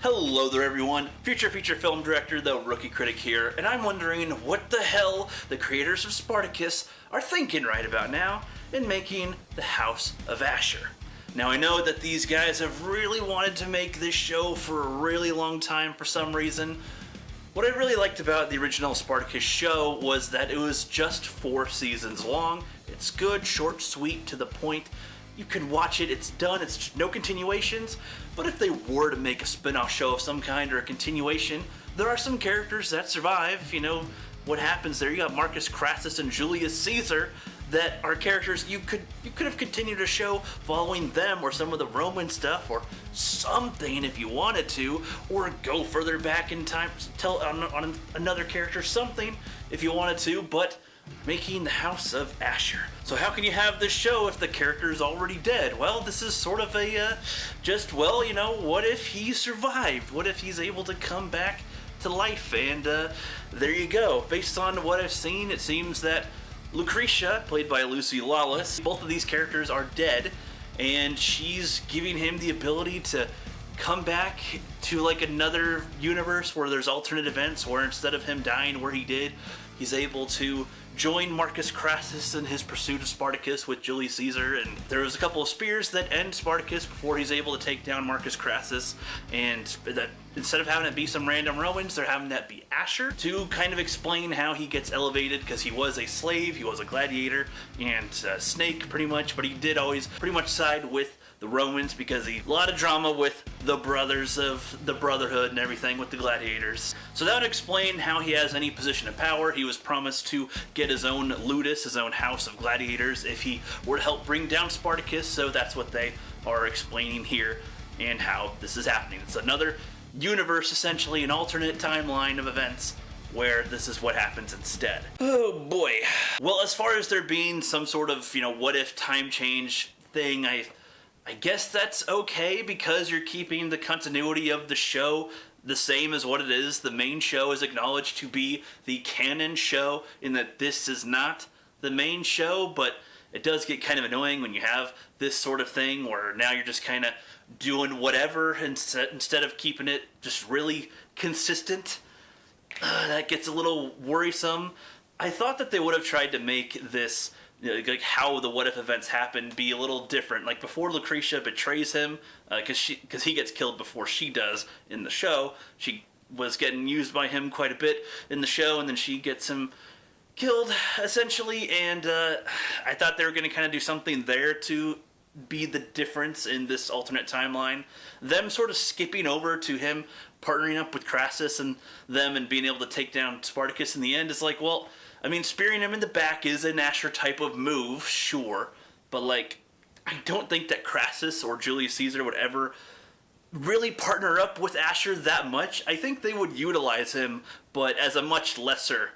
Hello there everyone, future feature film director, the Rookie Critic here, and I'm wondering what the hell the creators of Spartacus are thinking right about now in making the House of Ashur. Now I know that these guys have really wanted to make this show for a really long time for some reason. What I really liked about the original Spartacus show was that it was just 4 seasons long. It's good, short, sweet, to the point. You can watch it, it's done, it's no continuations. But if they were to make a spin-off show of some kind or a continuation, there are some characters that survive. You know what happens there. You got Marcus Crassus and Julius Caesar that are characters you could have continued a show following them, or some of the Roman stuff, or something if you wanted to, or go further back in time, tell on another character something if you wanted to, but making the House of Ashur. So how can you have this show if the character is already dead? Well, this is sort of a, what if he survived? What if he's able to come back to life? And there you go. Based on what I've seen, it seems that Lucretia, played by Lucy Lawless, both of these characters are dead, and she's giving him the ability to come back to like another universe where there's alternate events, where instead of him dying where he did, he's able to join Marcus Crassus in his pursuit of Spartacus with Julius Caesar, and there was a couple of spears that end Spartacus before he's able to take down Marcus Crassus, and that instead of having it be some random Romans, they're having that be Ashur to kind of explain how he gets elevated, because he was a slave, he was a gladiator, and a snake pretty much, but he did always pretty much side with the Romans because a lot of drama with the brothers of the Brotherhood and everything with the gladiators. So that would explain how he has any position of power. He was promised to get his own ludus, his own house of gladiators, if he were to help bring down Spartacus, so that's what they are explaining here and how this is happening. It's another universe, essentially, an alternate timeline of events where this is what happens instead. Oh boy. Well, as far as there being some sort of, what if time change thing, I guess that's okay, because you're keeping the continuity of the show the same as what it is. The main show is acknowledged to be the canon show, in that this is not the main show, but it does get kind of annoying when you have this sort of thing where now you're just kind of doing whatever instead of keeping it just really consistent. That gets a little worrisome. I thought that they would have tried to make this, like how the what if events happen, be a little different. Like before Lucretia betrays him, because he gets killed before she does in the show. She was getting used by him quite a bit in the show, and then she gets him killed essentially. And I thought they were going to kind of do something there to be the difference in this alternate timeline. Them sort of skipping over to him partnering up with Crassus and them and being able to take down Spartacus in the end is like, well, I mean, spearing him in the back is an Ashur type of move, sure, but like, I don't think that Crassus or Julius Caesar would ever really partner up with Ashur that much. I think they would utilize him, but as a much lesser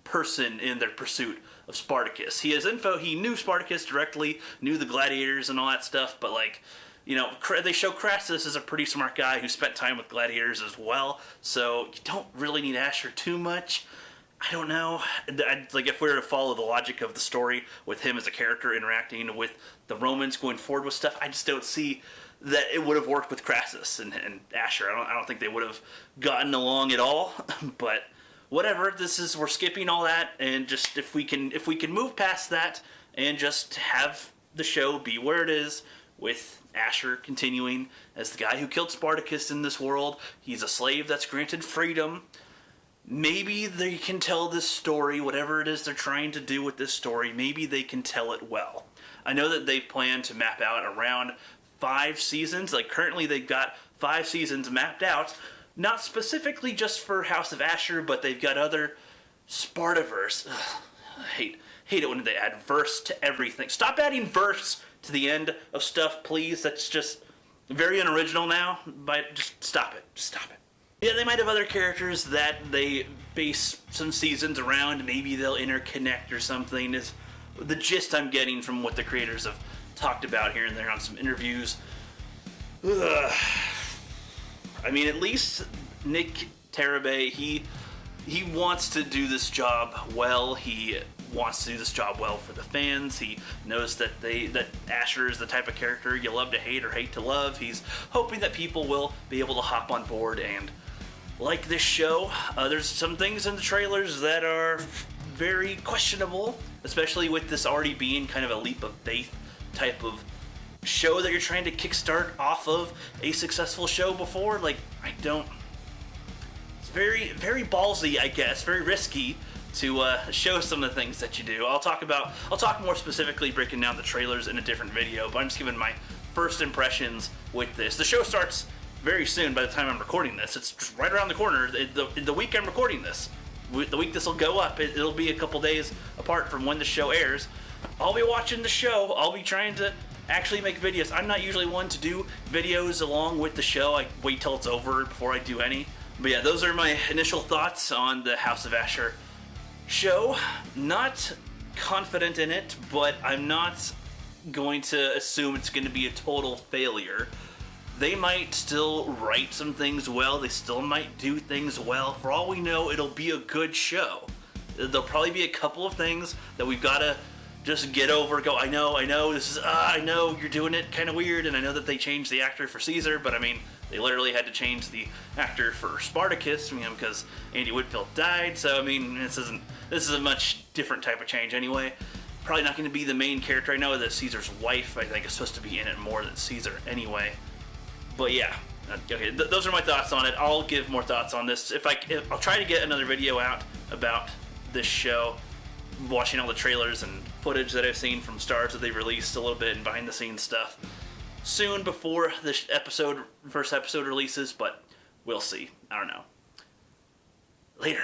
person in their pursuit of Spartacus. He has info, he knew Spartacus directly, knew the gladiators and all that stuff, but like, they show Crassus as a pretty smart guy who spent time with gladiators as well, so you don't really need Ashur too much. I don't know. Like, if we were to follow the logic of the story with him as a character interacting with the Romans going forward with stuff, I just don't see that it would have worked with Crassus and Ashur. I don't think they would have gotten along at all. But whatever. We're skipping all that, and just if we can move past that and just have the show be where it is, with Ashur continuing as the guy who killed Spartacus in this world. He's a slave that's granted freedom. Maybe they can tell this story, whatever it is they're trying to do with this story, maybe they can tell it well. I know that they plan to map out around 5 seasons. Like, currently they've got 5 seasons mapped out, not specifically just for House of Ashur, but they've got other Spartaverse. Ugh, I hate it when they add verse to everything. Stop adding verse to the end of stuff, please. That's just very unoriginal now, but just stop it. Stop it. Yeah, they might have other characters that they base some seasons around. Maybe they'll interconnect or something, is the gist I'm getting from what the creators have talked about here and there on some interviews. Ugh. I mean, at least Nick Tarabay, he wants to do this job well. He wants to do this job well for the fans. He knows that Ashur is the type of character you love to hate or hate to love. He's hoping that people will be able to hop on board and like this show. There's some things in the trailers that are very questionable, especially with this already being kind of a leap of faith type of show that you're trying to kickstart off of a successful show before. Like, it's very, very ballsy, I guess, very risky to show some of the things that you do. I'll talk more specifically breaking down the trailers in a different video, but I'm just giving my first impressions with this. The show starts very soon by the time I'm recording this. It's just right around the corner. The week I'm recording this, the week this will go up, it'll be a couple days apart from when the show airs. I'll be watching the show. I'll be trying to actually make videos. I'm not usually one to do videos along with the show. I wait till it's over before I do any. But yeah, those are my initial thoughts on the House of Ashur show. Not confident in it, but I'm not going to assume it's going to be a total failure. They might still write some things well. They still might do things well. For all we know, it'll be a good show. There'll probably be a couple of things that we've got to just get over, go, I know, this is, I know you're doing it kind of weird, and I know that they changed the actor for Caesar, but I mean, they literally had to change the actor for Spartacus, because Andy Whitfield died, so I mean, this is a much different type of change anyway. Probably not going to be the main character. I know that Caesar's wife, I think, is supposed to be in it more than Caesar anyway. But yeah, okay, those are my thoughts on it. I'll give more thoughts on this. I'll try to get another video out about this show, watching all the trailers and footage that I've seen from stars that they've released a little bit and behind the scenes stuff soon before this first episode releases, but we'll see. I don't know. Later.